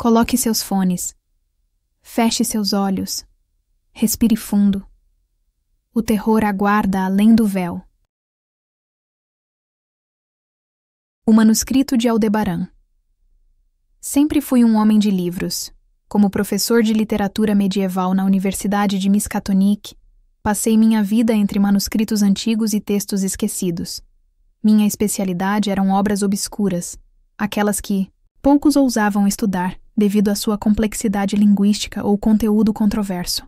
Coloque seus fones. Feche seus olhos. Respire fundo. O terror aguarda além do véu. O manuscrito de Aldebaran. Sempre fui um homem de livros. Como professor de literatura medieval na Universidade de Miskatonic, passei minha vida entre manuscritos antigos e textos esquecidos. Minha especialidade eram obras obscuras, aquelas que poucos ousavam estudar devido à sua complexidade linguística ou conteúdo controverso.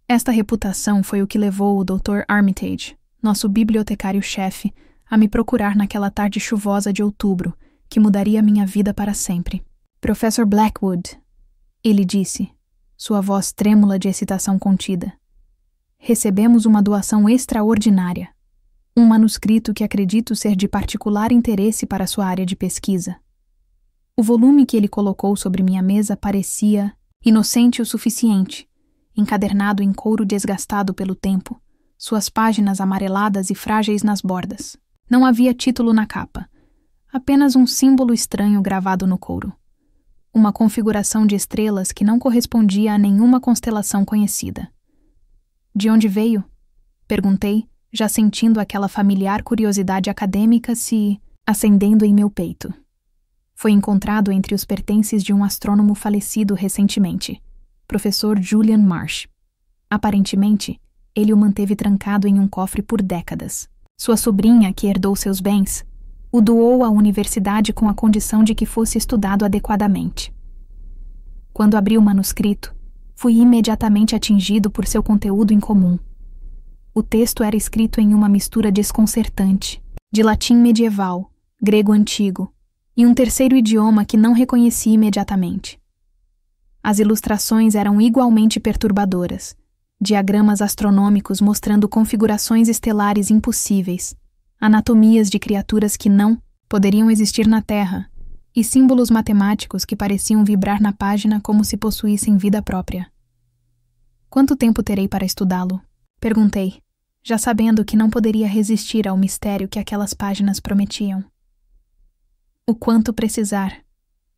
Esta reputação foi o que levou o Dr. Armitage, nosso bibliotecário-chefe, a me procurar naquela tarde chuvosa de outubro, que mudaria minha vida para sempre. Professor Blackwood, ele disse, sua voz trêmula de excitação contida. Recebemos uma doação extraordinária. Um manuscrito que acredito ser de particular interesse para sua área de pesquisa. O volume que ele colocou sobre minha mesa parecia inocente o suficiente, encadernado em couro desgastado pelo tempo, suas páginas amareladas e frágeis nas bordas. Não havia título na capa, apenas um símbolo estranho gravado no couro. Uma configuração de estrelas que não correspondia a nenhuma constelação conhecida. De onde veio? Perguntei, já sentindo aquela familiar curiosidade acadêmica se acendendo em meu peito. Foi encontrado entre os pertences de um astrônomo falecido recentemente, professor Julian Marsh. Aparentemente, ele o manteve trancado em um cofre por décadas. Sua sobrinha, que herdou seus bens, o doou à universidade com a condição de que fosse estudado adequadamente. Quando abri o manuscrito, fui imediatamente atingido por seu conteúdo incomum. O texto era escrito em uma mistura desconcertante, de latim medieval, grego antigo, e um terceiro idioma que não reconheci imediatamente. As ilustrações eram igualmente perturbadoras, diagramas astronômicos mostrando configurações estelares impossíveis, anatomias de criaturas que não poderiam existir na Terra, e símbolos matemáticos que pareciam vibrar na página como se possuíssem vida própria. Quanto tempo terei para estudá-lo? Perguntei, já sabendo que não poderia resistir ao mistério que aquelas páginas prometiam. O quanto precisar,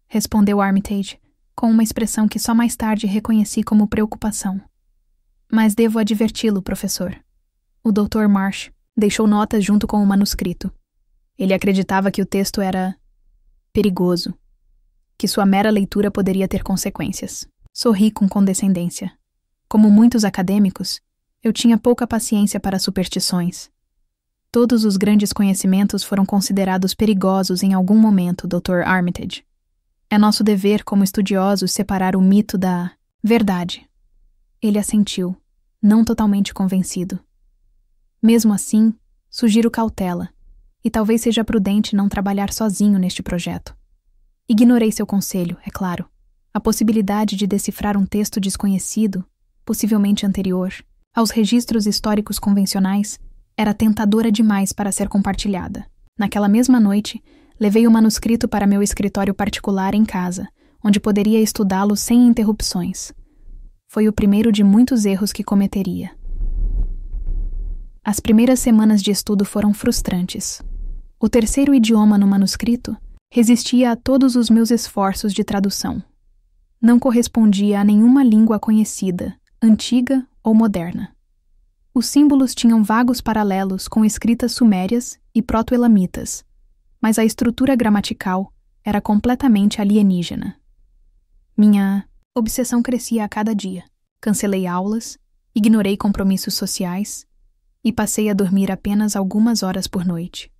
respondeu Armitage, com uma expressão que só mais tarde reconheci como preocupação. Mas devo adverti-lo, professor. O Dr. Marsh deixou notas junto com o manuscrito. Ele acreditava que o texto era perigoso, que sua mera leitura poderia ter consequências. Sorri com condescendência. Como muitos acadêmicos, eu tinha pouca paciência para superstições. Todos os grandes conhecimentos foram considerados perigosos em algum momento, Dr. Armitage. É nosso dever como estudiosos separar o mito da verdade. Ele assentiu, não totalmente convencido. Mesmo assim, sugiro cautela, e talvez seja prudente não trabalhar sozinho neste projeto. Ignorei seu conselho, é claro. A possibilidade de decifrar um texto desconhecido, possivelmente anterior, aos registros históricos convencionais, era tentadora demais para ser compartilhada. Naquela mesma noite, levei o manuscrito para meu escritório particular em casa, onde poderia estudá-lo sem interrupções. Foi o primeiro de muitos erros que cometeria. As primeiras semanas de estudo foram frustrantes. O terceiro idioma no manuscrito resistia a todos os meus esforços de tradução. Não correspondia a nenhuma língua conhecida, antiga ou moderna. Os símbolos tinham vagos paralelos com escritas sumérias e proto-elamitas, mas a estrutura gramatical era completamente alienígena. Minha obsessão crescia a cada dia. Cancelei aulas, ignorei compromissos sociais e passei a dormir apenas algumas horas por noite.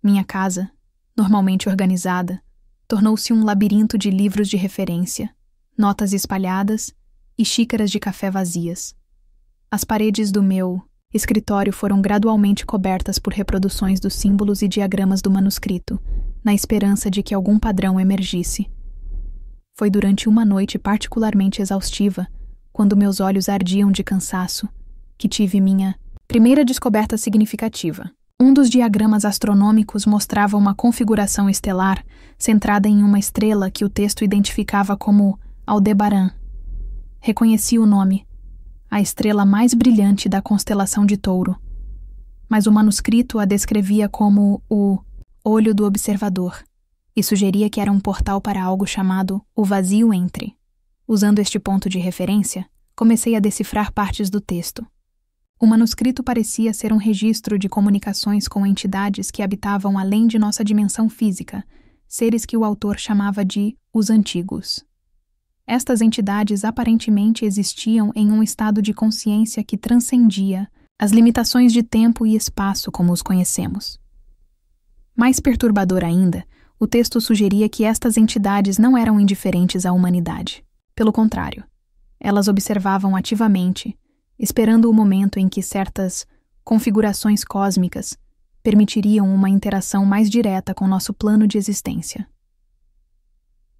Minha casa, normalmente organizada, tornou-se um labirinto de livros de referência, notas espalhadas e xícaras de café vazias. As paredes do meu escritório foram gradualmente cobertas por reproduções dos símbolos e diagramas do manuscrito, na esperança de que algum padrão emergisse. Foi durante uma noite particularmente exaustiva, quando meus olhos ardiam de cansaço, que tive minha primeira descoberta significativa. Um dos diagramas astronômicos mostrava uma configuração estelar centrada em uma estrela que o texto identificava como Aldebaran. Reconheci o nome, a estrela mais brilhante da constelação de Touro, mas o manuscrito a descrevia como o Olho do Observador, e sugeria que era um portal para algo chamado o vazio entre. Usando este ponto de referência, comecei a decifrar partes do texto. O manuscrito parecia ser um registro de comunicações com entidades que habitavam além de nossa dimensão física, seres que o autor chamava de os antigos. Estas entidades aparentemente existiam em um estado de consciência que transcendia as limitações de tempo e espaço como os conhecemos. Mais perturbador ainda, o texto sugeria que estas entidades não eram indiferentes à humanidade. Pelo contrário, elas observavam ativamente, esperando o momento em que certas configurações cósmicas permitiriam uma interação mais direta com nosso plano de existência.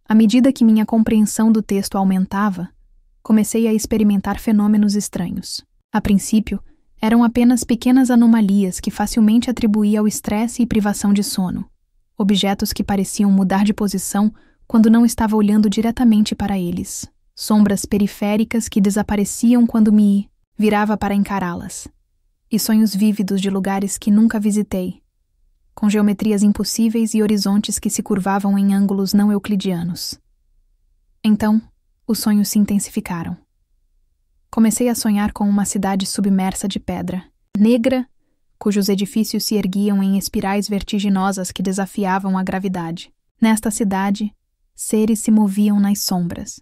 À medida que minha compreensão do texto aumentava, comecei a experimentar fenômenos estranhos. A princípio, eram apenas pequenas anomalias que facilmente atribuía ao estresse e privação de sono, objetos que pareciam mudar de posição quando não estava olhando diretamente para eles, sombras periféricas que desapareciam quando me virava para encará-las, e sonhos vívidos de lugares que nunca visitei, com geometrias impossíveis e horizontes que se curvavam em ângulos não euclidianos. Então, os sonhos se intensificaram. Comecei a sonhar com uma cidade submersa de pedra, negra, cujos edifícios se erguiam em espirais vertiginosas que desafiavam a gravidade. Nesta cidade, seres se moviam nas sombras,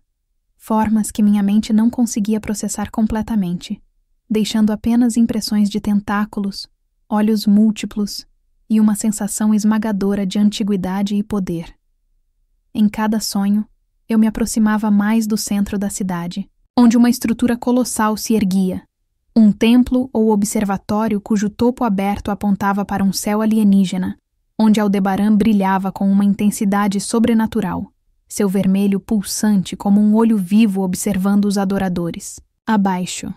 formas que minha mente não conseguia processar completamente, deixando apenas impressões de tentáculos, olhos múltiplos e uma sensação esmagadora de antiguidade e poder. Em cada sonho, eu me aproximava mais do centro da cidade, onde uma estrutura colossal se erguia, um templo ou observatório cujo topo aberto apontava para um céu alienígena, onde Aldebaran brilhava com uma intensidade sobrenatural, seu vermelho pulsante como um olho vivo observando os adoradores. Abaixo.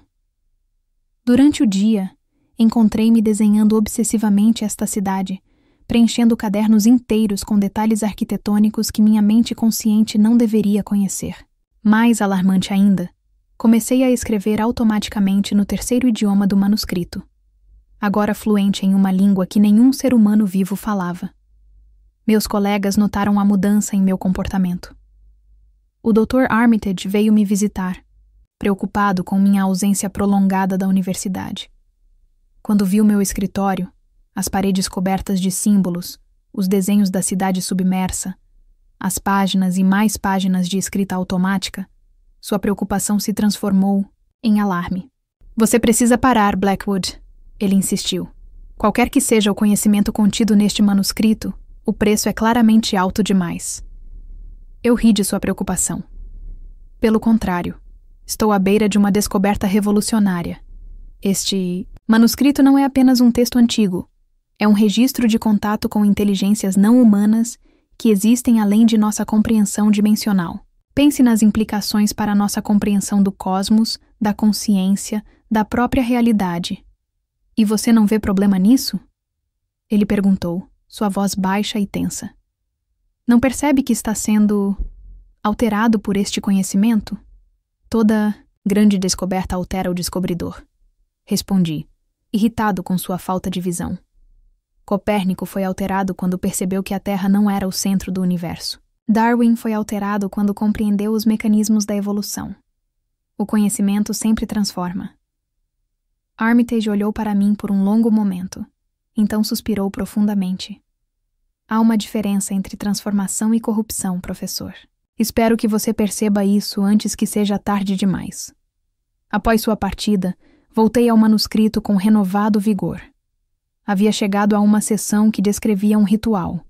Durante o dia, encontrei-me desenhando obsessivamente esta cidade, preenchendo cadernos inteiros com detalhes arquitetônicos que minha mente consciente não deveria conhecer. Mais alarmante ainda, comecei a escrever automaticamente no terceiro idioma do manuscrito, agora fluente em uma língua que nenhum ser humano vivo falava. Meus colegas notaram a mudança em meu comportamento. O Dr. Armitage veio me visitar, preocupado com minha ausência prolongada da universidade. Quando viu meu escritório, as paredes cobertas de símbolos, os desenhos da cidade submersa, as páginas e mais páginas de escrita automática, sua preocupação se transformou em alarme. "Você precisa parar, Blackwood", ele insistiu. "Qualquer que seja o conhecimento contido neste manuscrito, o preço é claramente alto demais." Eu ri de sua preocupação. Pelo contrário, estou à beira de uma descoberta revolucionária. Este manuscrito não é apenas um texto antigo, é um registro de contato com inteligências não humanas que existem além de nossa compreensão dimensional. Pense nas implicações para a nossa compreensão do cosmos, da consciência, da própria realidade. "E você não vê problema nisso?" Ele perguntou, sua voz baixa e tensa. "Não percebe que está sendo alterado por este conhecimento?" "Toda grande descoberta altera o descobridor", respondi, irritado com sua falta de visão. Copérnico foi alterado quando percebeu que a Terra não era o centro do universo. Darwin foi alterado quando compreendeu os mecanismos da evolução. O conhecimento sempre transforma. Armitage olhou para mim por um longo momento, então suspirou profundamente. "Há uma diferença entre transformação e corrupção, professor. Espero que você perceba isso antes que seja tarde demais." Após sua partida, voltei ao manuscrito com renovado vigor. Havia chegado a uma seção que descrevia um ritual,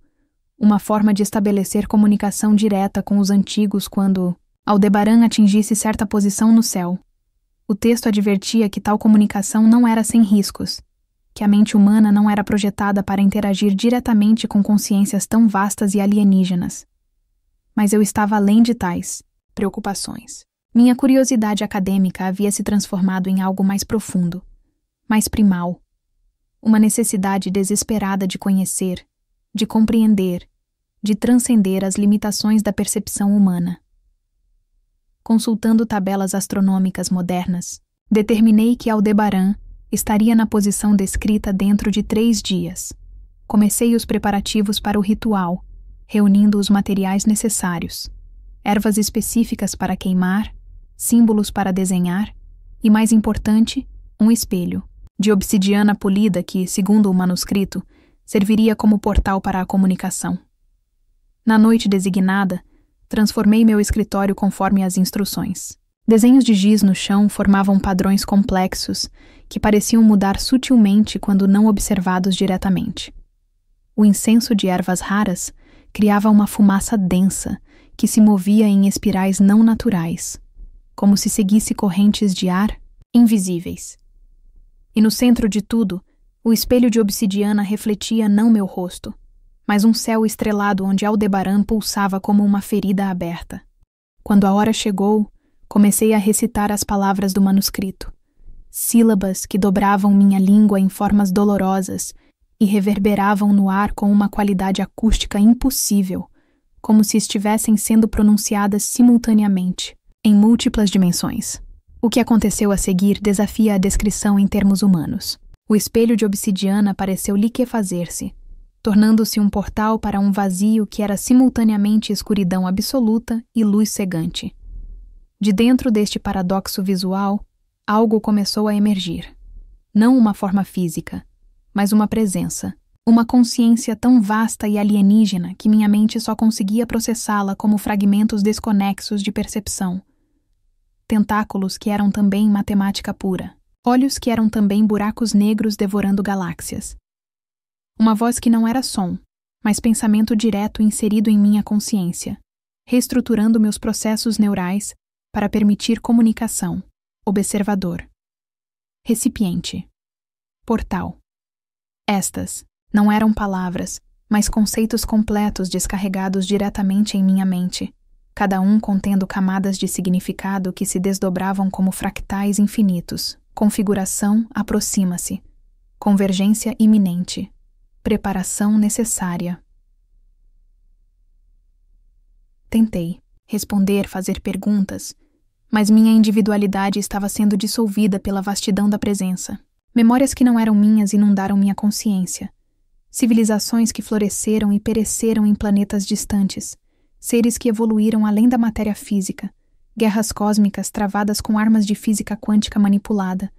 uma forma de estabelecer comunicação direta com os antigos quando Aldebaran atingisse certa posição no céu. O texto advertia que tal comunicação não era sem riscos, que a mente humana não era projetada para interagir diretamente com consciências tão vastas e alienígenas. Mas eu estava além de tais preocupações. Minha curiosidade acadêmica havia se transformado em algo mais profundo, mais primal, uma necessidade desesperada de conhecer, de compreender, de transcender as limitações da percepção humana. Consultando tabelas astronômicas modernas, determinei que Aldebaran estaria na posição descrita dentro de 3 dias. Comecei os preparativos para o ritual, reunindo os materiais necessários, ervas específicas para queimar, símbolos para desenhar e, mais importante, um espelho, de obsidiana polida que, segundo o manuscrito, serviria como portal para a comunicação. Na noite designada, transformei meu escritório conforme as instruções. Desenhos de giz no chão formavam padrões complexos que pareciam mudar sutilmente quando não observados diretamente. O incenso de ervas raras criava uma fumaça densa que se movia em espirais não naturais, como se seguisse correntes de ar invisíveis. E no centro de tudo, o espelho de obsidiana refletia não meu rosto, mas um céu estrelado onde Aldebaran pulsava como uma ferida aberta. Quando a hora chegou, comecei a recitar as palavras do manuscrito, sílabas que dobravam minha língua em formas dolorosas e reverberavam no ar com uma qualidade acústica impossível, como se estivessem sendo pronunciadas simultaneamente, em múltiplas dimensões. O que aconteceu a seguir desafia a descrição em termos humanos. O espelho de obsidiana pareceu liquefazer-se, tornando-se um portal para um vazio que era simultaneamente escuridão absoluta e luz cegante. De dentro deste paradoxo visual, algo começou a emergir. Não uma forma física, mas uma presença, uma consciência tão vasta e alienígena que minha mente só conseguia processá-la como fragmentos desconexos de percepção. Tentáculos que eram também matemática pura, olhos que eram também buracos negros devorando galáxias. Uma voz que não era som, mas pensamento direto inserido em minha consciência, reestruturando meus processos neurais para permitir comunicação. Observador. Recipiente. Portal. Estas não eram palavras, mas conceitos completos descarregados diretamente em minha mente, cada um contendo camadas de significado que se desdobravam como fractais infinitos. Configuração aproxima-se. Convergência iminente. Preparação necessária. Tentei responder, fazer perguntas, mas minha individualidade estava sendo dissolvida pela vastidão da presença. Memórias que não eram minhas inundaram minha consciência. Civilizações que floresceram e pereceram em planetas distantes. Seres que evoluíram além da matéria física. Guerras cósmicas travadas com armas de física quântica manipulada.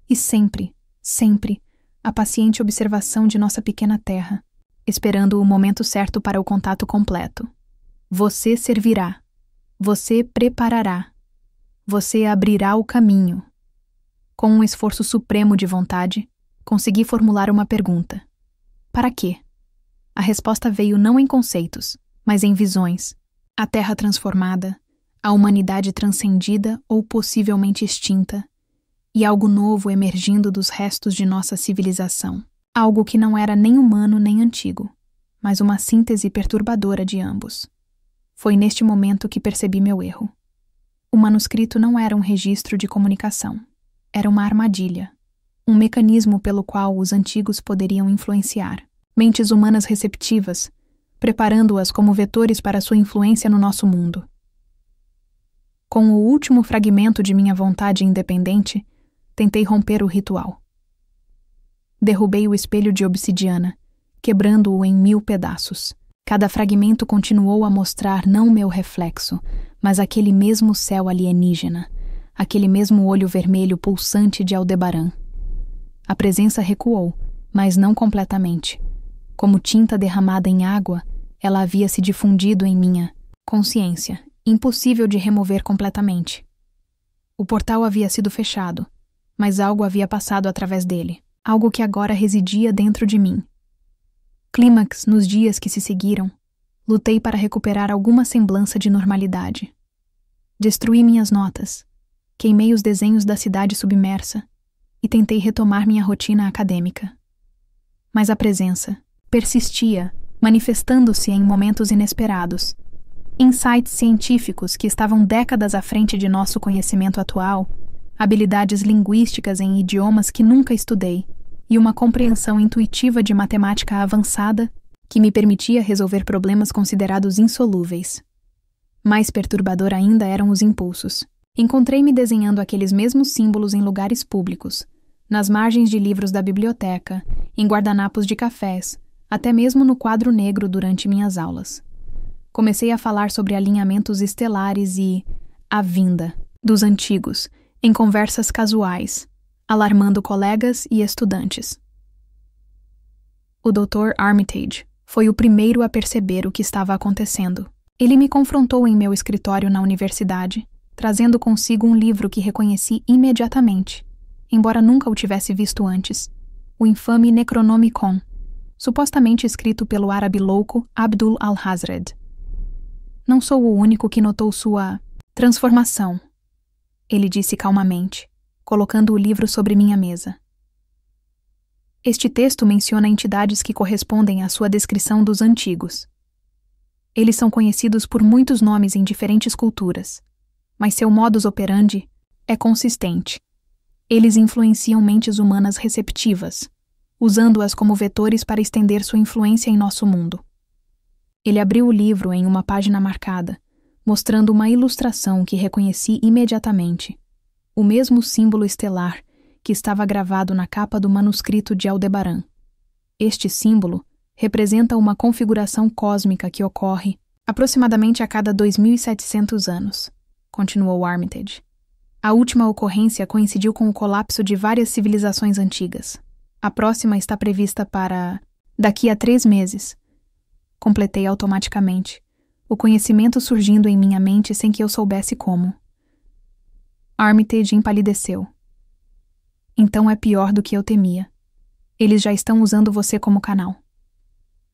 E sempre, sempre, a paciente observação de nossa pequena Terra, esperando o momento certo para o contato completo. Você servirá. Você preparará. Você abrirá o caminho. Com um esforço supremo de vontade, consegui formular uma pergunta. Para quê? A resposta veio não em conceitos, mas em visões. A Terra transformada, a humanidade transcendida ou possivelmente extinta, e algo novo emergindo dos restos de nossa civilização. Algo que não era nem humano nem antigo, mas uma síntese perturbadora de ambos. Foi neste momento que percebi meu erro. O manuscrito não era um registro de comunicação. Era uma armadilha, um mecanismo pelo qual os antigos poderiam influenciar mentes humanas receptivas, preparando-as como vetores para sua influência no nosso mundo. Com o último fragmento de minha vontade independente, tentei romper o ritual. Derrubei o espelho de obsidiana, quebrando-o em 1000 pedaços. Cada fragmento continuou a mostrar não meu reflexo, mas aquele mesmo céu alienígena, aquele mesmo olho vermelho pulsante de Aldebaran. A presença recuou, mas não completamente. Como tinta derramada em água, ela havia se difundido em minha consciência, impossível de remover completamente. O portal havia sido fechado, mas algo havia passado através dele, algo que agora residia dentro de mim. Clímax, nos dias que se seguiram, lutei para recuperar alguma semblança de normalidade. Destruí minhas notas, queimei os desenhos da cidade submersa e tentei retomar minha rotina acadêmica. Mas a presença persistia, manifestando-se em momentos inesperados. Insights científicos que estavam décadas à frente de nosso conhecimento atual, habilidades linguísticas em idiomas que nunca estudei e uma compreensão intuitiva de matemática avançada que me permitia resolver problemas considerados insolúveis. Mais perturbador ainda eram os impulsos. Encontrei-me desenhando aqueles mesmos símbolos em lugares públicos, nas margens de livros da biblioteca, em guardanapos de cafés, até mesmo no quadro negro durante minhas aulas. Comecei a falar sobre alinhamentos estelares e a vinda dos antigos em conversas casuais, alarmando colegas e estudantes. O Dr. Armitage foi o primeiro a perceber o que estava acontecendo. Ele me confrontou em meu escritório na universidade, trazendo consigo um livro que reconheci imediatamente, embora nunca o tivesse visto antes, o infame Necronomicon, supostamente escrito pelo árabe louco Abdul al-Hazred. Não sou o único que notou sua transformação, ele disse calmamente, colocando o livro sobre minha mesa. Este texto menciona entidades que correspondem à sua descrição dos antigos. Eles são conhecidos por muitos nomes em diferentes culturas, mas seu modus operandi é consistente. Eles influenciam mentes humanas receptivas, usando-as como vetores para estender sua influência em nosso mundo. Ele abriu o livro em uma página marcada, mostrando uma ilustração que reconheci imediatamente, o mesmo símbolo estelar que estava gravado na capa do manuscrito de Aldebaran. Este símbolo representa uma configuração cósmica que ocorre aproximadamente a cada 2.700 anos, continuou Armitage. A última ocorrência coincidiu com o colapso de várias civilizações antigas. A próxima está prevista para daqui a 3 meses. Completei automaticamente, o conhecimento surgindo em minha mente sem que eu soubesse como. Armitage empalideceu. Então é pior do que eu temia. Eles já estão usando você como canal.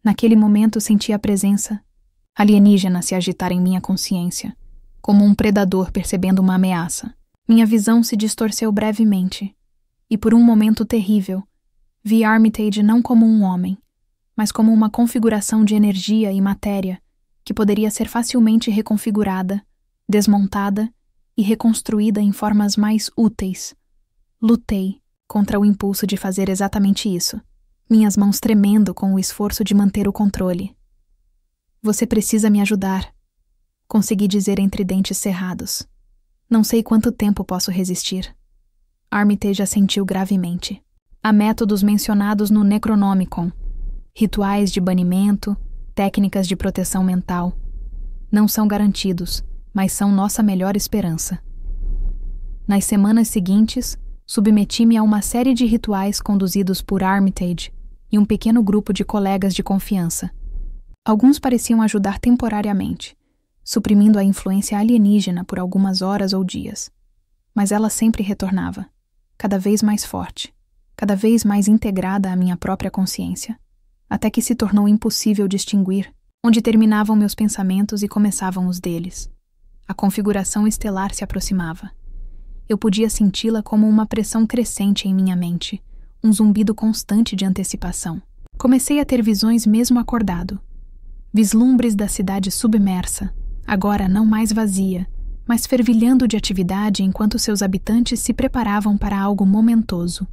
Naquele momento senti a presença alienígena se agitar em minha consciência, como um predador percebendo uma ameaça. Minha visão se distorceu brevemente, e por um momento terrível, vi Armitage não como um homem, mas como uma configuração de energia e matéria que poderia ser facilmente reconfigurada, desmontada e reconstruída em formas mais úteis. Lutei contra o impulso de fazer exatamente isso, minhas mãos tremendo com o esforço de manter o controle. Você precisa me ajudar, consegui dizer entre dentes cerrados. Não sei quanto tempo posso resistir. Armitage assentiu gravemente. Há métodos mencionados no Necronomicon, rituais de banimento, técnicas de proteção mental. Não são garantidos, mas são nossa melhor esperança. Nas semanas seguintes, submeti-me a uma série de rituais conduzidos por Armitage e um pequeno grupo de colegas de confiança. Alguns pareciam ajudar temporariamente, suprimindo a influência alienígena por algumas horas ou dias. Mas ela sempre retornava, cada vez mais forte, cada vez mais integrada à minha própria consciência, até que se tornou impossível distinguir onde terminavam meus pensamentos e começavam os deles. A configuração estelar se aproximava. Eu podia senti-la como uma pressão crescente em minha mente, um zumbido constante de antecipação. Comecei a ter visões mesmo acordado. Vislumbres da cidade submersa, agora não mais vazia, mas fervilhando de atividade enquanto seus habitantes se preparavam para algo momentoso.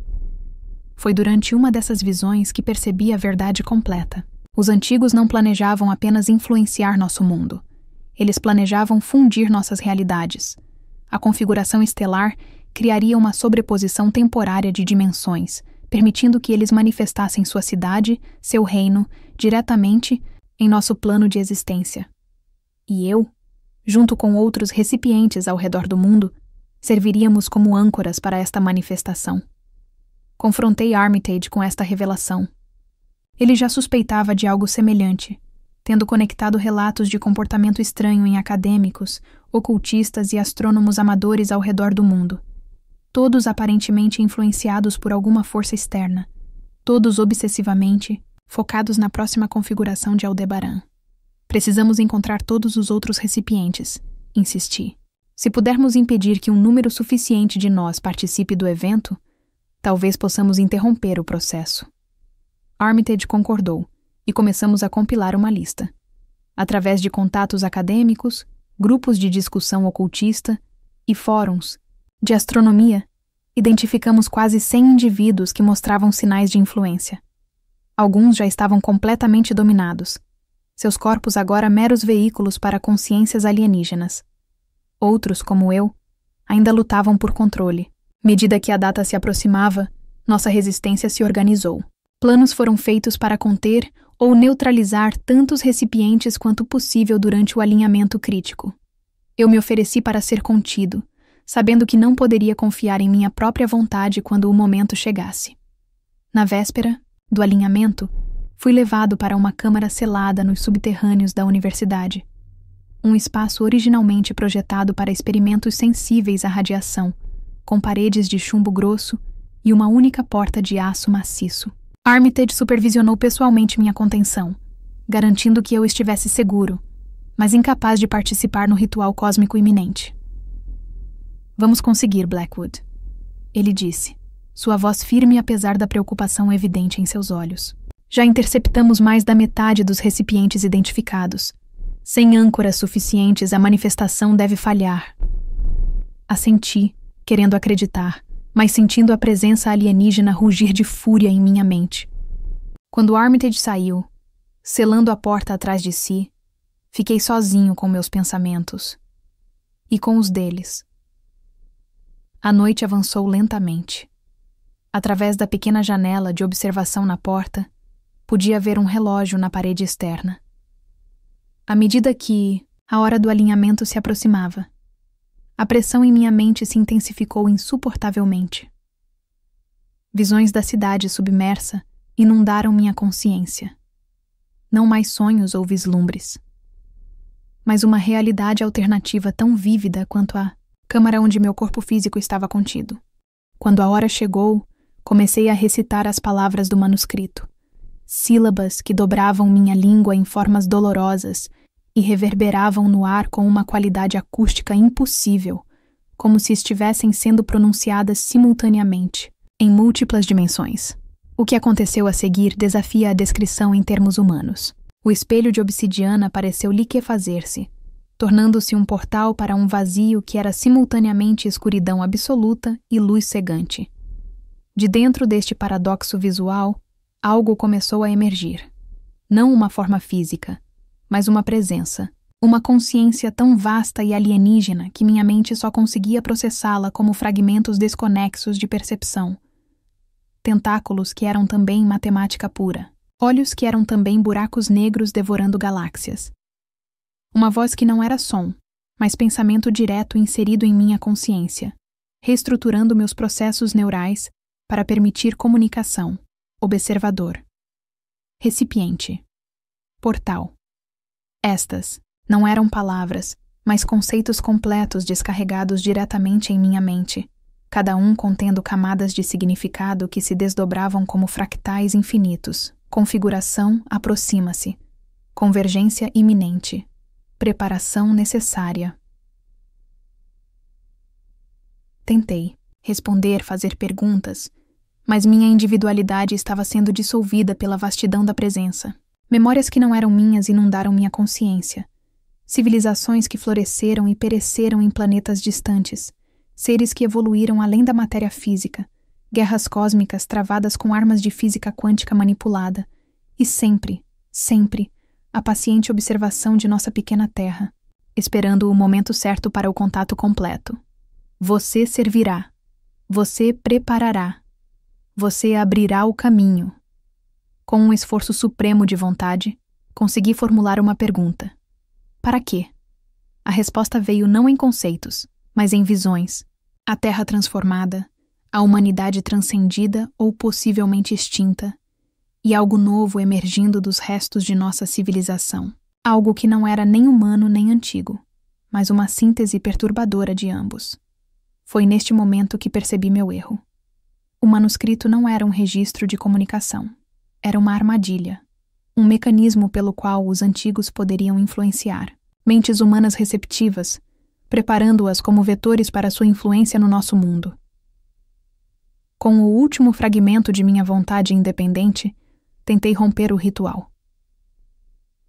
Foi durante uma dessas visões que percebi a verdade completa. Os antigos não planejavam apenas influenciar nosso mundo. Eles planejavam fundir nossas realidades. A configuração estelar criaria uma sobreposição temporária de dimensões, permitindo que eles manifestassem sua cidade, seu reino, diretamente em nosso plano de existência. E eu, junto com outros recipientes ao redor do mundo, serviríamos como âncoras para esta manifestação. Confrontei Armitage com esta revelação. Ele já suspeitava de algo semelhante, tendo conectado relatos de comportamento estranho em acadêmicos, ocultistas e astrônomos amadores ao redor do mundo. Todos aparentemente influenciados por alguma força externa, todos obsessivamente focados na próxima configuração de Aldebaran. Precisamos encontrar todos os outros recipientes, insisti. Se pudermos impedir que um número suficiente de nós participe do evento, talvez possamos interromper o processo. Armitage concordou, e começamos a compilar uma lista. Através de contatos acadêmicos, grupos de discussão ocultista e fóruns de astronomia, identificamos quase 100 indivíduos que mostravam sinais de influência. Alguns já estavam completamente dominados, seus corpos agora meros veículos para consciências alienígenas. Outros, como eu, ainda lutavam por controle. À medida que a data se aproximava, nossa resistência se organizou. Planos foram feitos para conter ou neutralizar tantos recipientes quanto possível durante o alinhamento crítico. Eu me ofereci para ser contido, sabendo que não poderia confiar em minha própria vontade quando o momento chegasse. Na véspera do alinhamento, fui levado para uma câmara selada nos subterrâneos da universidade. Um espaço originalmente projetado para experimentos sensíveis à radiação, com paredes de chumbo grosso e uma única porta de aço maciço. Armitage supervisionou pessoalmente minha contenção, garantindo que eu estivesse seguro, mas incapaz de participar no ritual cósmico iminente. "Vamos conseguir, Blackwood", ele disse, sua voz firme apesar da preocupação evidente em seus olhos. "Já interceptamos mais da metade dos recipientes identificados. Sem âncoras suficientes, a manifestação deve falhar." Assenti, querendo acreditar, mas sentindo a presença alienígena rugir de fúria em minha mente. Quando Armitage saiu, selando a porta atrás de si, fiquei sozinho com meus pensamentos e com os deles. A noite avançou lentamente. Através da pequena janela de observação na porta, podia ver um relógio na parede externa. À medida que a hora do alinhamento se aproximava, a pressão em minha mente se intensificou insuportavelmente. Visões da cidade submersa inundaram minha consciência. Não mais sonhos ou vislumbres, mas uma realidade alternativa tão vívida quanto a câmara onde meu corpo físico estava contido. Quando a hora chegou, comecei a recitar as palavras do manuscrito, sílabas que dobravam minha língua em formas dolorosas e reverberavam no ar com uma qualidade acústica impossível, como se estivessem sendo pronunciadas simultaneamente, em múltiplas dimensões. O que aconteceu a seguir desafia a descrição em termos humanos. O espelho de obsidiana pareceu liquefazer-se, tornando-se um portal para um vazio que era simultaneamente escuridão absoluta e luz cegante. De dentro deste paradoxo visual, algo começou a emergir. Não uma forma física, mas uma presença, uma consciência tão vasta e alienígena que minha mente só conseguia processá-la como fragmentos desconexos de percepção. Tentáculos que eram também matemática pura. Olhos que eram também buracos negros devorando galáxias. Uma voz que não era som, mas pensamento direto inserido em minha consciência, reestruturando meus processos neurais para permitir comunicação. Observador. Recipiente. Portal. Estas não eram palavras, mas conceitos completos descarregados diretamente em minha mente, cada um contendo camadas de significado que se desdobravam como fractais infinitos. Configuração aproxima-se. Convergência iminente. Preparação necessária. Tentei responder, fazer perguntas, mas minha individualidade estava sendo dissolvida pela vastidão da presença. Memórias que não eram minhas inundaram minha consciência. Civilizações que floresceram e pereceram em planetas distantes. Seres que evoluíram além da matéria física. Guerras cósmicas travadas com armas de física quântica manipulada. E sempre, sempre, a paciente observação de nossa pequena Terra, esperando o momento certo para o contato completo. Você servirá. Você preparará. Você abrirá o caminho. Com um esforço supremo de vontade, consegui formular uma pergunta. Para quê? A resposta veio não em conceitos, mas em visões. A Terra transformada, a humanidade transcendida ou possivelmente extinta, e algo novo emergindo dos restos de nossa civilização. Algo que não era nem humano nem antigo, mas uma síntese perturbadora de ambos. Foi neste momento que percebi meu erro. O manuscrito não era um registro de comunicação. Era uma armadilha, um mecanismo pelo qual os antigos poderiam influenciar. Mentes humanas receptivas, preparando-as como vetores para sua influência no nosso mundo. Com o último fragmento de minha vontade independente, tentei romper o ritual.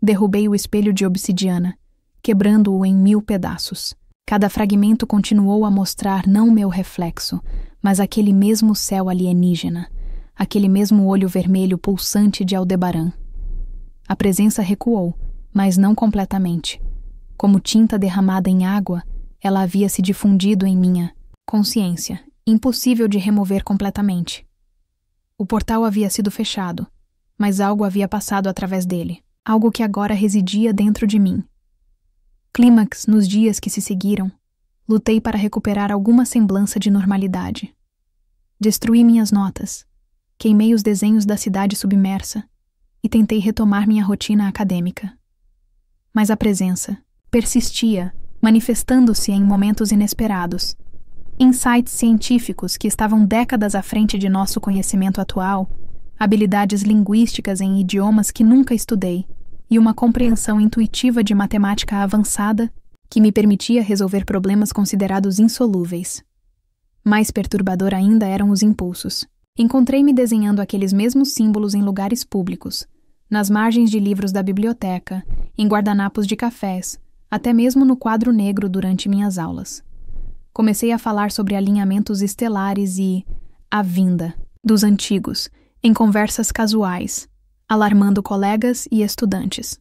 Derrubei o espelho de obsidiana, quebrando-o em 1000 pedaços. Cada fragmento continuou a mostrar não meu reflexo, mas aquele mesmo céu alienígena, aquele mesmo olho vermelho pulsante de Aldebaran. A presença recuou, mas não completamente. Como tinta derramada em água, ela havia se difundido em minha consciência, impossível de remover completamente. O portal havia sido fechado, mas algo havia passado através dele, algo que agora residia dentro de mim. Clímax, nos dias que se seguiram, lutei para recuperar alguma semblança de normalidade. Destruí minhas notas, queimei os desenhos da cidade submersa e tentei retomar minha rotina acadêmica. Mas a presença persistia, manifestando-se em momentos inesperados. Insights científicos que estavam décadas à frente de nosso conhecimento atual, habilidades linguísticas em idiomas que nunca estudei e uma compreensão intuitiva de matemática avançada que me permitia resolver problemas considerados insolúveis. Mais perturbador ainda eram os impulsos. Encontrei-me desenhando aqueles mesmos símbolos em lugares públicos, nas margens de livros da biblioteca, em guardanapos de cafés, até mesmo no quadro negro durante minhas aulas. Comecei a falar sobre alinhamentos estelares e a vinda dos antigos, em conversas casuais, alarmando colegas e estudantes.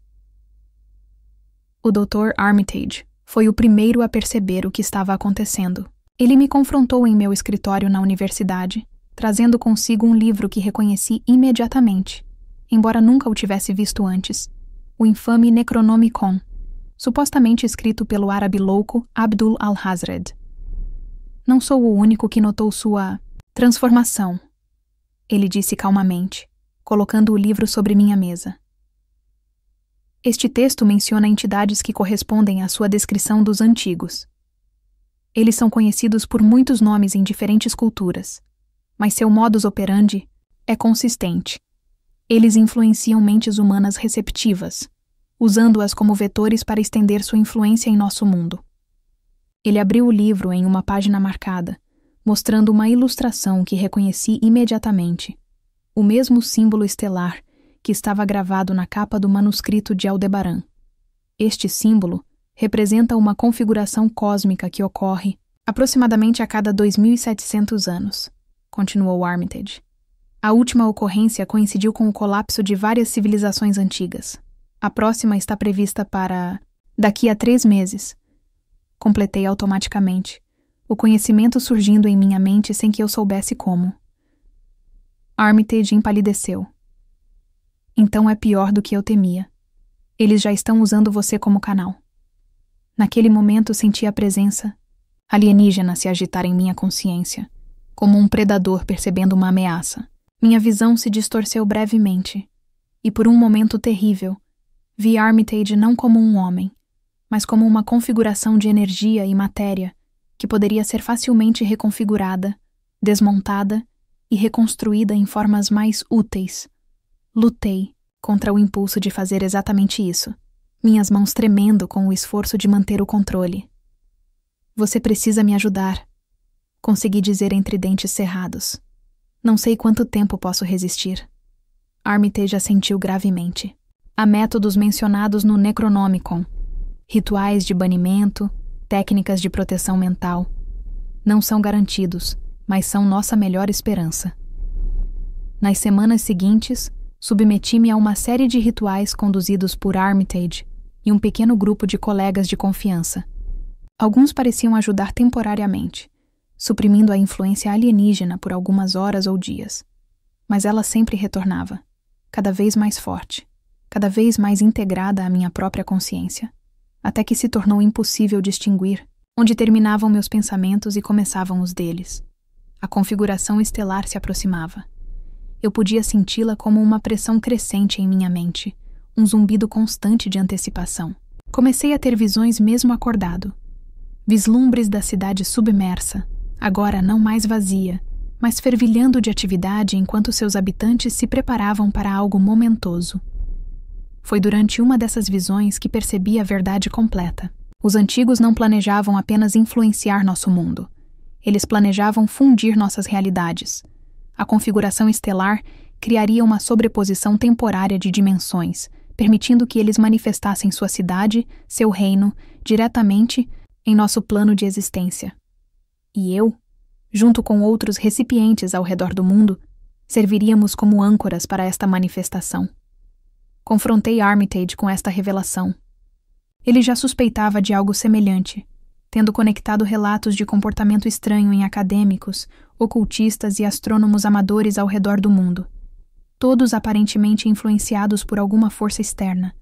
O Dr. Armitage foi o primeiro a perceber o que estava acontecendo. Ele me confrontou em meu escritório na universidade, trazendo consigo um livro que reconheci imediatamente, embora nunca o tivesse visto antes, o infame Necronomicon, supostamente escrito pelo árabe louco Abdul al-Hazred. Não sou o único que notou sua transformação, ele disse calmamente, colocando o livro sobre minha mesa. Este texto menciona entidades que correspondem à sua descrição dos antigos. Eles são conhecidos por muitos nomes em diferentes culturas, mas seu modus operandi é consistente. Eles influenciam mentes humanas receptivas, usando-as como vetores para estender sua influência em nosso mundo. Ele abriu o livro em uma página marcada, mostrando uma ilustração que reconheci imediatamente, o mesmo símbolo estelar que estava gravado na capa do manuscrito de Aldebaran. Este símbolo representa uma configuração cósmica que ocorre aproximadamente a cada 2.700 anos, continuou Armitage. A última ocorrência coincidiu com o colapso de várias civilizações antigas. A próxima está prevista para daqui a 3 meses. Completei automaticamente, o conhecimento surgindo em minha mente sem que eu soubesse como. Armitage empalideceu. Então é pior do que eu temia. Eles já estão usando você como canal. Naquele momento senti a presença alienígena se agitar em minha consciência, como um predador percebendo uma ameaça. Minha visão se distorceu brevemente, e por um momento terrível, vi Armitage não como um homem, mas como uma configuração de energia e matéria que poderia ser facilmente reconfigurada, desmontada e reconstruída em formas mais úteis. Lutei contra o impulso de fazer exatamente isso, minhas mãos tremendo com o esforço de manter o controle. Você precisa me ajudar, consegui dizer entre dentes cerrados. Não sei quanto tempo posso resistir. Armitage assentiu gravemente. Há métodos mencionados no Necronomicon, rituais de banimento, técnicas de proteção mental. Não são garantidos, mas são nossa melhor esperança. Nas semanas seguintes, submeti-me a uma série de rituais conduzidos por Armitage e um pequeno grupo de colegas de confiança. Alguns pareciam ajudar temporariamente, suprimindo a influência alienígena por algumas horas ou dias. Mas ela sempre retornava, cada vez mais forte, cada vez mais integrada à minha própria consciência, até que se tornou impossível distinguir onde terminavam meus pensamentos e começavam os deles. A configuração estelar se aproximava. Eu podia senti-la como uma pressão crescente em minha mente, um zumbido constante de antecipação. Comecei a ter visões mesmo acordado. Vislumbres da cidade submersa, agora não mais vazia, mas fervilhando de atividade enquanto seus habitantes se preparavam para algo momentoso. Foi durante uma dessas visões que percebi a verdade completa. Os antigos não planejavam apenas influenciar nosso mundo. Eles planejavam fundir nossas realidades. A configuração estelar criaria uma sobreposição temporária de dimensões, permitindo que eles manifestassem sua cidade, seu reino, diretamente em nosso plano de existência. E eu, junto com outros recipientes ao redor do mundo, serviríamos como âncoras para esta manifestação. Confrontei Armitage com esta revelação. Ele já suspeitava de algo semelhante, tendo conectado relatos de comportamento estranho em acadêmicos, ocultistas e astrônomos amadores ao redor do mundo. todos aparentemente influenciados por alguma força externa,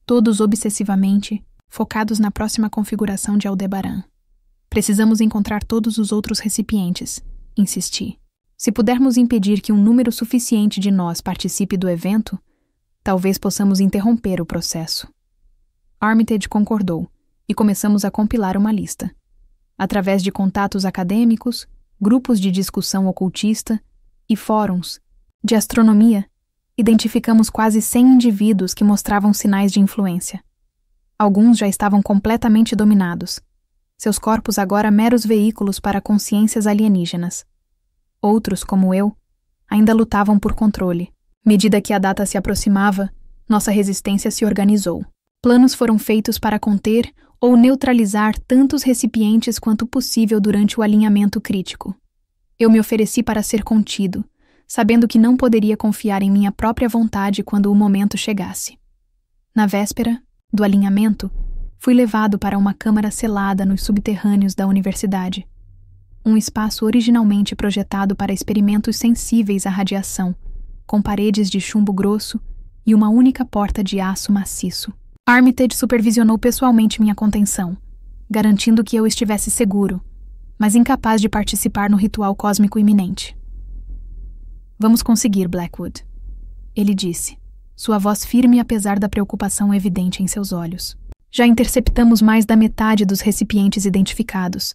todos obsessivamente focados na próxima configuração de Aldebaran. Precisamos encontrar todos os outros recipientes, insisti. Se pudermos impedir que um número suficiente de nós participe do evento, talvez possamos interromper o processo. Armitage concordou e começamos a compilar uma lista. Através de contatos acadêmicos, grupos de discussão ocultista e fóruns de astronomia, identificamos quase 100 indivíduos que mostravam sinais de influência. Alguns já estavam completamente dominados, seus corpos agora meros veículos para consciências alienígenas. Outros, como eu, ainda lutavam por controle. À medida que a data se aproximava, nossa resistência se organizou. Planos foram feitos para conter ou neutralizar tantos recipientes quanto possível durante o alinhamento crítico. Eu me ofereci para ser contido, sabendo que não poderia confiar em minha própria vontade quando o momento chegasse. Na véspera do alinhamento, fui levado para uma câmara selada nos subterrâneos da universidade. Um espaço originalmente projetado para experimentos sensíveis à radiação, com paredes de chumbo grosso e uma única porta de aço maciço. Armitage supervisionou pessoalmente minha contenção, garantindo que eu estivesse seguro, mas incapaz de participar no ritual cósmico iminente. Vamos conseguir, Blackwood, ele disse, sua voz firme apesar da preocupação evidente em seus olhos. Já interceptamos mais da metade dos recipientes identificados.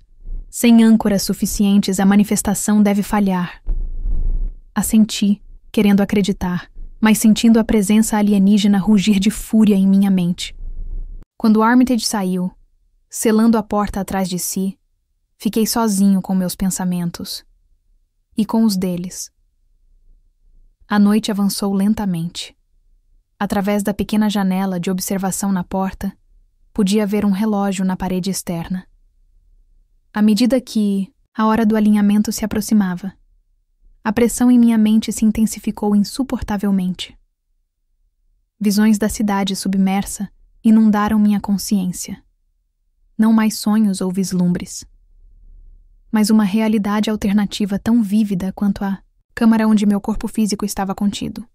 Sem âncoras suficientes, a manifestação deve falhar. Assenti, querendo acreditar, mas sentindo a presença alienígena rugir de fúria em minha mente. Quando Armitage saiu, selando a porta atrás de si, fiquei sozinho com meus pensamentos e com os deles. A noite avançou lentamente. Através da pequena janela de observação na porta, podia ver um relógio na parede externa. À medida que a hora do alinhamento se aproximava, a pressão em minha mente se intensificou insuportavelmente. Visões da cidade submersa inundaram minha consciência. Não mais sonhos ou vislumbres, mas uma realidade alternativa tão vívida quanto a câmara onde meu corpo físico estava contido.